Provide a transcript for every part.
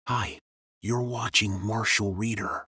Hi, you're watching Martial Reader.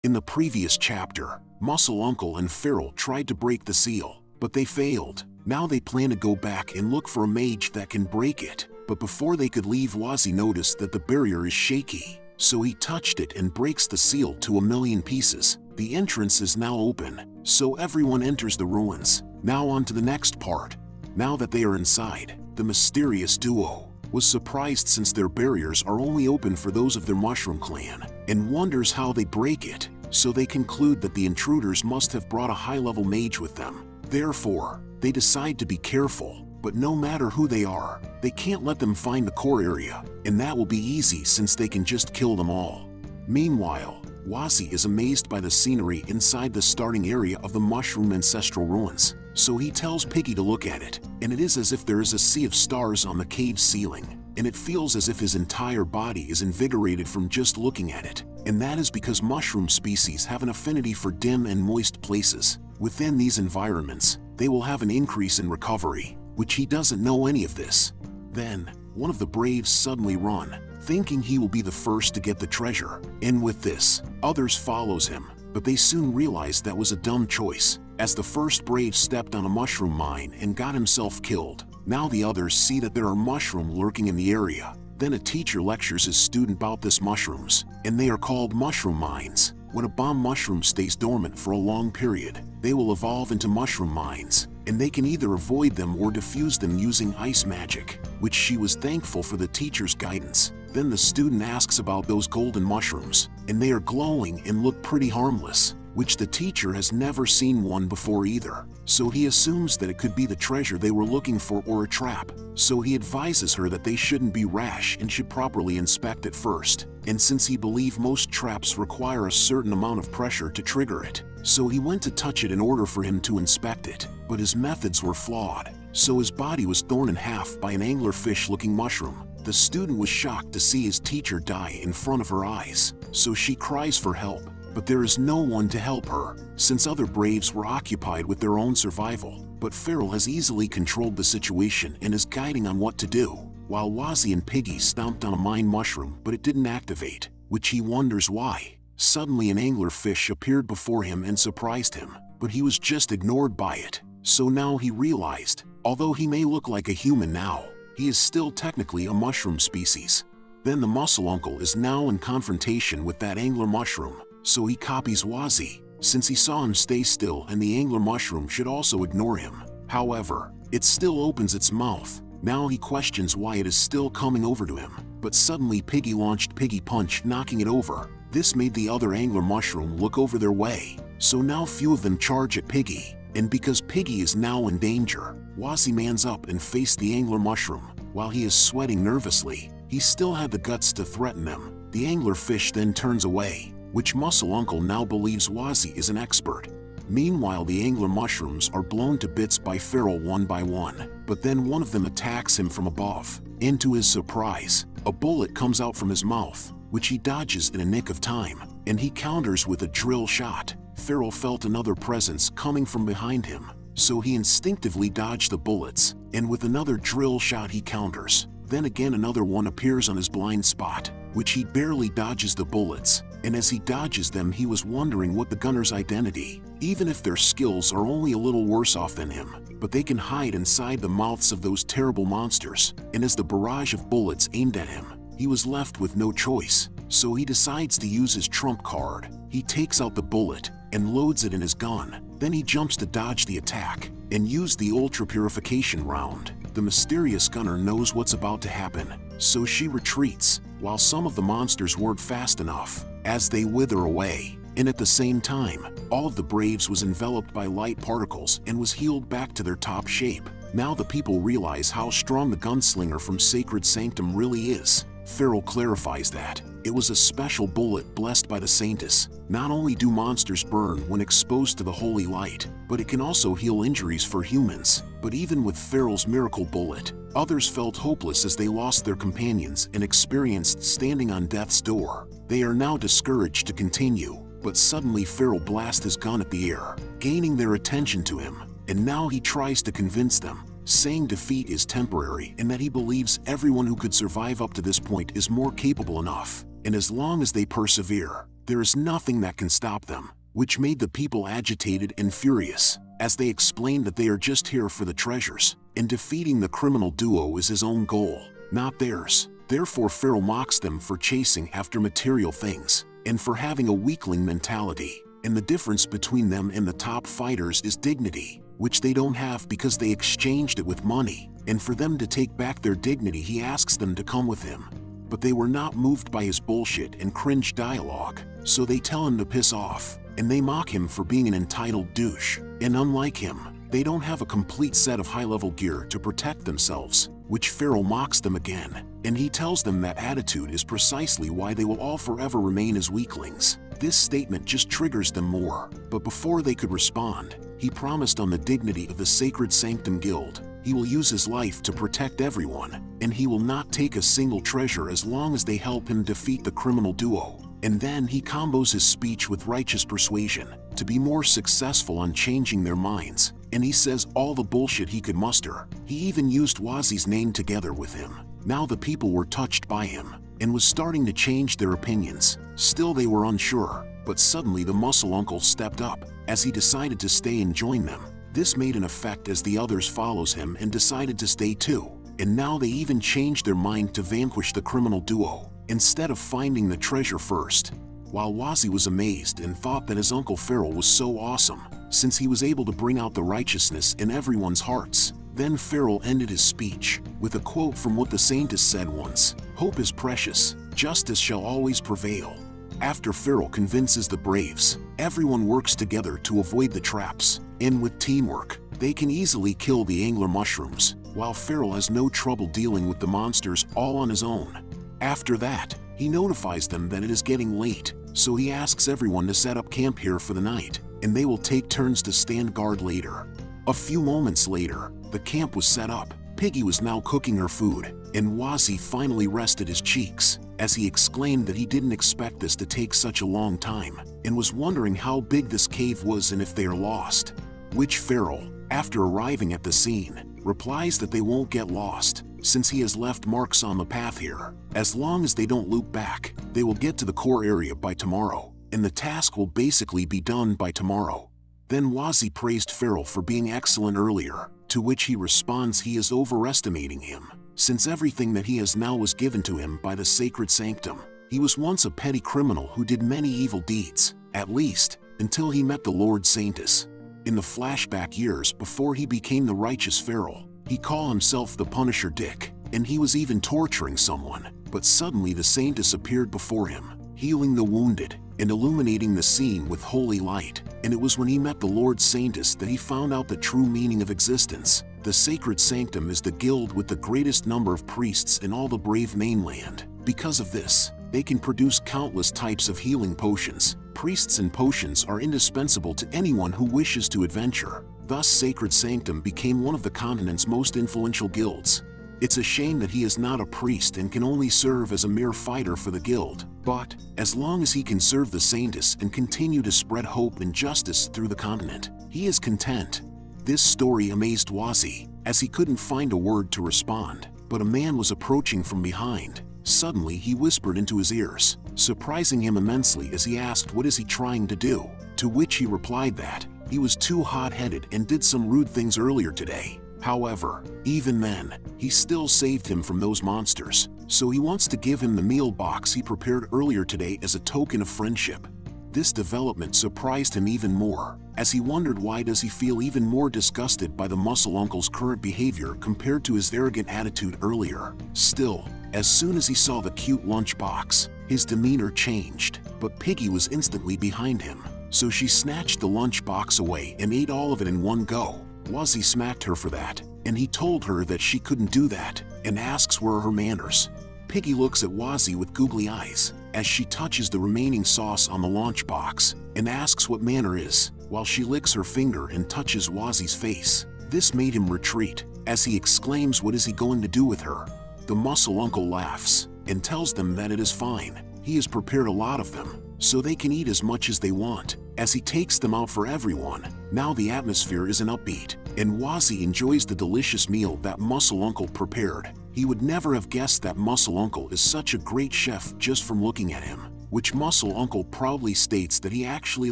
In the previous chapter, Muscle Uncle and Feral tried to break the seal, but they failed. Now they plan to go back and look for a mage that can break it. But before they could leave, Wazzy noticed that the barrier is shaky. So he touched it and breaks the seal to 1,000,000 pieces. The entrance is now open, so everyone enters the ruins. Now on to the next part. Now that they are inside, the mysterious duo was surprised since their barriers are only open for those of their mushroom clan, and wonders how they break it, so they conclude that the intruders must have brought a high-level mage with them. Therefore, they decide to be careful, but no matter who they are, they can't let them find the core area, and that will be easy since they can just kill them all. Meanwhile, Wazzy is amazed by the scenery inside the starting area of the mushroom ancestral ruins, so he tells Piggy to look at it, and it is as if there is a sea of stars on the cave ceiling, and it feels as if his entire body is invigorated from just looking at it, and that is because mushroom species have an affinity for dim and moist places. Within these environments, they will have an increase in recovery, which he doesn't know any of this. Then, one of the braves suddenly run, thinking he will be the first to get the treasure, and with this, others follows him, but they soon realize that was a dumb choice, as the first brave stepped on a mushroom mine and got himself killed. Now the others see that there are mushrooms lurking in the area. Then a teacher lectures his student about this mushrooms, and they are called mushroom mines. When a bomb mushroom stays dormant for a long period, they will evolve into mushroom mines, and they can either avoid them or defuse them using ice magic, which she was thankful for the teacher's guidance. Then the student asks about those golden mushrooms, and they are glowing and look pretty harmless, which the teacher has never seen one before either. So he assumes that it could be the treasure they were looking for or a trap. So he advises her that they shouldn't be rash and should properly inspect it first. And since he believes most traps require a certain amount of pressure to trigger it, so he went to touch it in order for him to inspect it, but his methods were flawed. So his body was torn in half by an anglerfish-looking mushroom. The student was shocked to see his teacher die in front of her eyes, so she cries for help. But there is no one to help her, since other braves were occupied with their own survival. But Feral has easily controlled the situation and is guiding on what to do, while Wazzy and Piggy stomped on a mine mushroom but it didn't activate, which he wonders why. Suddenly an anglerfish appeared before him and surprised him, but he was just ignored by it. So now he realized, although he may look like a human now, he is still technically a mushroom species. Then the Muscle Uncle is now in confrontation with that angler mushroom, so he copies Wazzy, since he saw him stay still and the angler mushroom should also ignore him. However, it still opens its mouth. Now he questions why it is still coming over to him, but suddenly Piggy launched Piggy Punch, knocking it over. This made the other angler mushroom look over their way, so now few of them charge at Piggy, and because Piggy is now in danger, Wazzy mans up and faced the angler mushroom. While he is sweating nervously, he still had the guts to threaten them. The anglerfish then turns away, which Muscle Uncle now believes Wazzy is an expert. Meanwhile, the angler mushrooms are blown to bits by Feral one by one, but then one of them attacks him from above. And to his surprise, a bullet comes out from his mouth, which he dodges in a nick of time, and he counters with a drill shot. Feral felt another presence coming from behind him, so he instinctively dodged the bullets, and with another drill shot he counters. Then again another one appears on his blind spot, which he barely dodges the bullets, and as he dodges them he was wondering what the gunner's identity, even if their skills are only a little worse off than him, but they can hide inside the mouths of those terrible monsters, and as the barrage of bullets aimed at him, he was left with no choice, so he decides to use his trump card. He takes out the bullet and loads it in his gun. Then he jumps to dodge the attack and use the ultra purification round. The mysterious gunner knows what's about to happen, so she retreats, while some of the monsters weren't fast enough, as they wither away. And at the same time, all of the braves was enveloped by light particles and was healed back to their top shape. Now the people realize how strong the gunslinger from Sacred Sanctum really is. Feral clarifies that it was a special bullet blessed by the Saintess. Not only do monsters burn when exposed to the holy light, but it can also heal injuries for humans. But even with Feral's miracle bullet, others felt hopeless as they lost their companions and experienced standing on death's door. They are now discouraged to continue, but suddenly Feral blasts his gun at the air, gaining their attention to him, and now he tries to convince them saying defeat is temporary and that he believes everyone who could survive up to this point is more capable enough. and as long as they persevere, there is nothing that can stop them, which made the people agitated and furious, as they explained that they are just here for the treasures, and defeating the criminal duo is his own goal, not theirs. Therefore Pharaoh mocks them for chasing after material things, and for having a weakling mentality, and the difference between them and the top fighters is dignity, which they don't have because they exchanged it with money, and for them to take back their dignity he asks them to come with him. But they were not moved by his bullshit and cringe dialogue, so they tell him to piss off, and they mock him for being an entitled douche, and unlike him, they don't have a complete set of high-level gear to protect themselves, which Pharaoh mocks them again, and he tells them that attitude is precisely why they will all forever remain as weaklings. This statement just triggers them more, but before they could respond, he promised on the dignity of the Sacred Sanctum Guild, he will use his life to protect everyone, and he will not take a single treasure as long as they help him defeat the criminal duo. And then he combos his speech with righteous persuasion, to be more successful on changing their minds, and he says all the bullshit he could muster. He even used Wazi's name together with him. Now the people were touched by him, and was starting to change their opinions. Still they were unsure, but suddenly the muscle uncle stepped up, as he decided to stay and join them. This made an effect as the others follows him and decided to stay too, and now they even changed their mind to vanquish the criminal duo, instead of finding the treasure first. While Wazi was amazed and thought that his uncle Pharaoh was so awesome, since he was able to bring out the righteousness in everyone's hearts. Then Pharaoh ended his speech with a quote from what the saintess said once: "Hope is precious, justice shall always prevail." After Pharaoh convinces the braves, everyone works together to avoid the traps, and with teamwork, they can easily kill the angler mushrooms, while Pharaoh has no trouble dealing with the monsters all on his own. After that, he notifies them that it is getting late, so he asks everyone to set up camp here for the night, and they will take turns to stand guard later. A few moments later, the camp was set up. Piggy was now cooking her food, and Wazi finally rested his cheeks, as he exclaimed that he didn't expect this to take such a long time, and was wondering how big this cave was and if they are lost. Which Pharaoh, after arriving at the scene, replies that they won't get lost, since he has left marks on the path here. As long as they don't loop back, they will get to the core area by tomorrow, and the task will basically be done by tomorrow. Then Wazi praised Pharaoh for being excellent earlier, to which he responds he is overestimating him, since everything that he has now was given to him by the Sacred Sanctum. He was once a petty criminal who did many evil deeds, at least, until he met the Lord Saintess. In the flashback years before he became the righteous Pharaoh, he called himself the Punisher Dick, and he was even torturing someone, but suddenly the Saintess appeared before him, healing the wounded, and illuminating the scene with holy light, and it was when he met the Lord Saintess that he found out the true meaning of existence. The Sacred Sanctum is the guild with the greatest number of priests in all the brave mainland. Because of this, they can produce countless types of healing potions. Priests and potions are indispensable to anyone who wishes to adventure. Thus Sacred Sanctum became one of the continent's most influential guilds. It's a shame that he is not a priest and can only serve as a mere fighter for the guild, but as long as he can serve the Saintess and continue to spread hope and justice through the continent, he is content. This story amazed Wazi, as he couldn't find a word to respond, but a man was approaching from behind. Suddenly he whispered into his ears, surprising him immensely as he asked what is he trying to do, to which he replied that he was too hot-headed and did some rude things earlier today. However, even then, he still saved him from those monsters, so he wants to give him the meal box he prepared earlier today as a token of friendship. This development surprised him even more, as he wondered why does he feel even more disgusted by the muscle uncle's current behavior compared to his arrogant attitude earlier. Still, as soon as he saw the cute lunchbox, his demeanor changed, but Piggy was instantly behind him, so she snatched the lunchbox away and ate all of it in one go. Wazi smacked her for that, and he told her that she couldn't do that, and asks where are her manners. Piggy looks at Wazi with googly eyes, as she touches the remaining sauce on the lunchbox, and asks what manner is, while she licks her finger and touches Wazi's face. This made him retreat, as he exclaims what is he going to do with her. The muscle uncle laughs, and tells them that it is fine, he has prepared a lot of them, so they can eat as much as they want, as he takes them out for everyone. Now the atmosphere is an upbeat, and Wazi enjoys the delicious meal that muscle uncle prepared. He would never have guessed that Muscle Uncle is such a great chef just from looking at him, which Muscle Uncle proudly states that he actually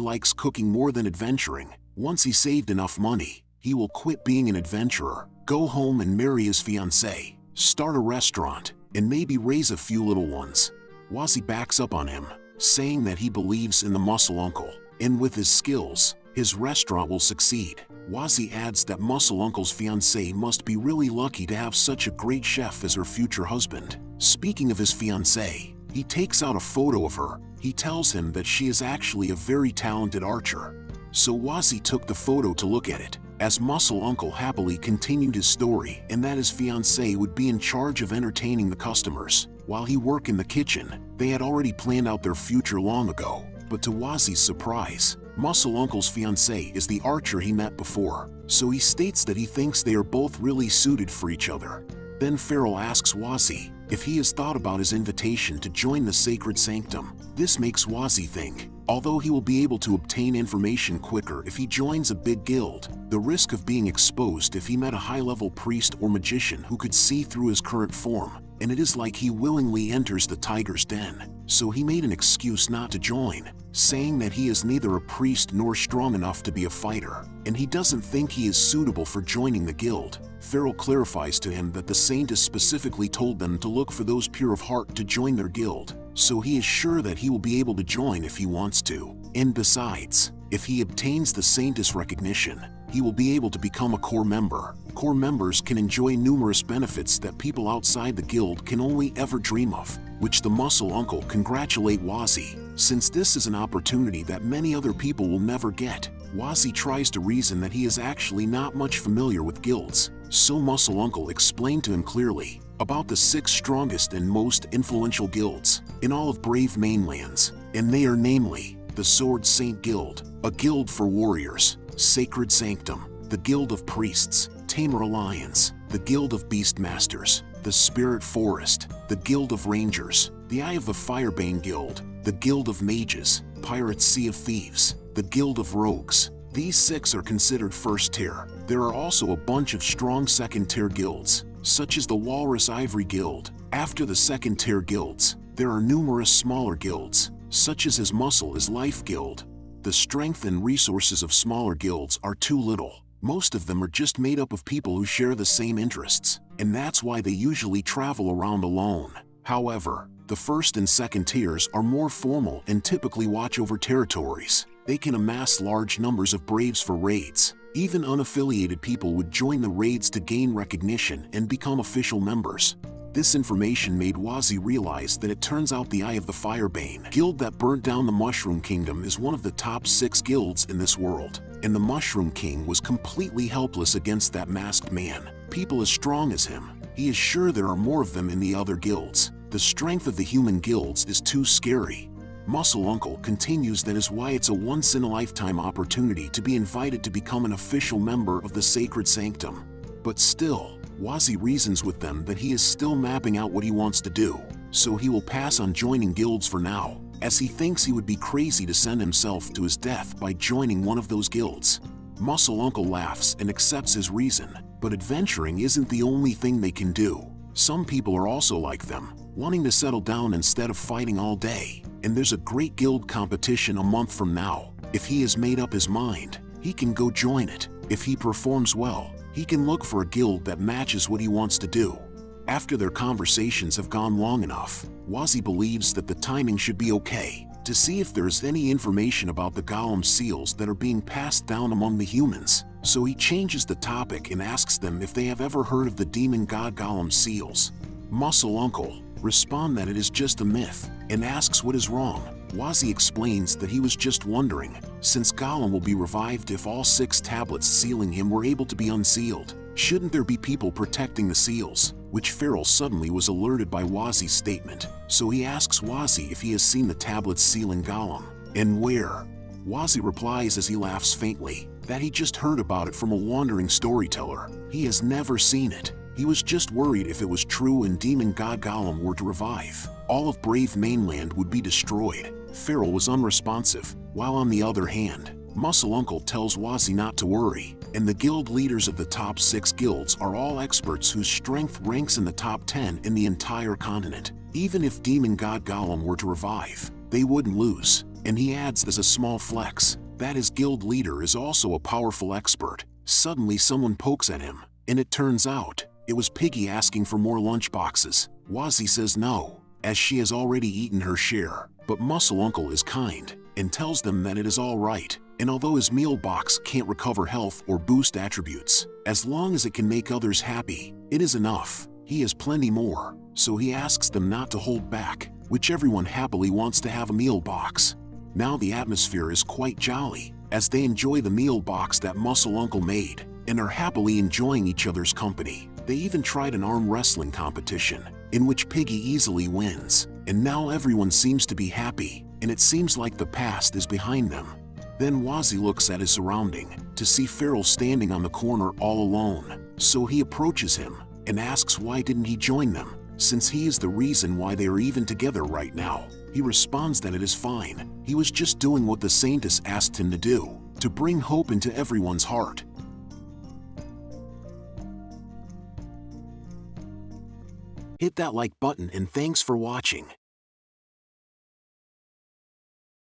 likes cooking more than adventuring. Once he saved enough money, he will quit being an adventurer, go home and marry his fiancée, start a restaurant, and maybe raise a few little ones. Wazzy backs up on him, saying that he believes in the Muscle Uncle, and with his skills, his restaurant will succeed. Wazzy adds that Muscle Uncle's fiancée must be really lucky to have such a great chef as her future husband. Speaking of his fiancée, he takes out a photo of her. He tells him that she is actually a very talented archer. So Wazzy took the photo to look at it, as Muscle Uncle happily continued his story and that his fiancée would be in charge of entertaining the customers. While he worked in the kitchen, they had already planned out their future long ago. But to Wazzy's surprise, Muscle Uncle's fiancée is the archer he met before, so he states that he thinks they are both really suited for each other. Then Farrell asks Wazzy if he has thought about his invitation to join the Sacred Sanctum. This makes Wazzy think, although he will be able to obtain information quicker if he joins a big guild, the risk of being exposed if he met a high-level priest or magician who could see through his current form, and it is like he willingly enters the tiger's den. So he made an excuse not to join, saying that he is neither a priest nor strong enough to be a fighter, and he doesn't think he is suitable for joining the guild. Farrell clarifies to him that the saint has specifically told them to look for those pure of heart to join their guild, so he is sure that he will be able to join if he wants to. And besides, if he obtains the saint's recognition, he will be able to become a core member. Core members can enjoy numerous benefits that people outside the guild can only ever dream of, which the Muscle Uncle congratulate Wazzy, since this is an opportunity that many other people will never get. Wazzy tries to reason that he is actually not much familiar with guilds, so Muscle Uncle explained to him clearly about the 6 strongest and most influential guilds in all of Brave Mainlands, and they are namely the Sword Saint Guild, a guild for warriors; Sacred Sanctum, the Guild of Priests; Tamer Alliance, the Guild of Beastmasters; the Spirit Forest, the Guild of Rangers; the Eye of the Firebane Guild, the Guild of Mages; Pirates Sea of Thieves, the Guild of Rogues. These 6 are considered first tier. There are also a bunch of strong second tier guilds, such as the Walrus Ivory Guild. After the second tier guilds, there are numerous smaller guilds, such as his Muscle is Life Guild. The strength and resources of smaller guilds are too little. Most of them are just made up of people who share the same interests, and that's why they usually travel around alone. However, the first and second tiers are more formal and typically watch over territories. They can amass large numbers of braves for raids. Even unaffiliated people would join the raids to gain recognition and become official members. This information made Wazzy realize that it turns out the Eye of the Firebane Guild that burnt down the Mushroom Kingdom is one of the top 6 guilds in this world, and the Mushroom King was completely helpless against that masked man. People as strong as him, he is sure there are more of them in the other guilds. The strength of the human guilds is too scary. Muscle Uncle continues that is why it's a once-in-a-lifetime opportunity to be invited to become an official member of the Sacred Sanctum. But still, Wazzy reasons with them that he is still mapping out what he wants to do, so he will pass on joining guilds for now, as he thinks he would be crazy to send himself to his death by joining one of those guilds. Muscle Uncle laughs and accepts his reason, but adventuring isn't the only thing they can do. Some people are also like them, wanting to settle down instead of fighting all day, and there's a great guild competition a month from now. If he has made up his mind, he can go join it. If he performs well, he can look for a guild that matches what he wants to do. After their conversations have gone long enough, Wazzy believes that the timing should be okay to see if there is any information about the Golem seals that are being passed down among the humans. So he changes the topic and asks them if they have ever heard of the demon god Golem seals. Muscle Uncle responds that it is just a myth and asks what is wrong. Wazzy explains that he was just wondering, since Golem will be revived if all 6 tablets sealing him were able to be unsealed, shouldn't there be people protecting the seals? Which Farrell suddenly was alerted by Wazzy's statement, so he asks Wazzy if he has seen the tablets sealing Golem, and where. Wazzy replies as he laughs faintly, that he just heard about it from a wandering storyteller. He has never seen it. He was just worried if it was true and demon god Golem were to revive, all of Brave Mainland would be destroyed. Farrell was unresponsive, while on the other hand, Muscle Uncle tells Wazzy not to worry, and the guild leaders of the top 6 guilds are all experts whose strength ranks in the top 10 in the entire continent. Even if demon god Gollum were to revive, they wouldn't lose. And he adds as a small flex that his guild leader is also a powerful expert. Suddenly someone pokes at him, and it turns out it was Piggy asking for more lunchboxes. Wazzy says no, as she has already eaten her share, but Muscle Uncle is kind and tells them that it is all right, and although his meal box can't recover health or boost attributes, as long as it can make others happy, it is enough. He has plenty more, so he asks them not to hold back, which everyone happily wants to have a meal box. Now the atmosphere is quite jolly, as they enjoy the meal box that Muscle Uncle made, and are happily enjoying each other's company. They even tried an arm wrestling competition, in which Piggy easily wins, and now everyone seems to be happy, and it seems like the past is behind them. Then Wazzy looks at his surrounding, to see Feral standing on the corner all alone, so he approaches him, and asks why didn't he join them, since he is the reason why they are even together right now. He responds that it is fine, he was just doing what the Saintess asked him to do, to bring hope into everyone's heart. Hit that like button and thanks for watching.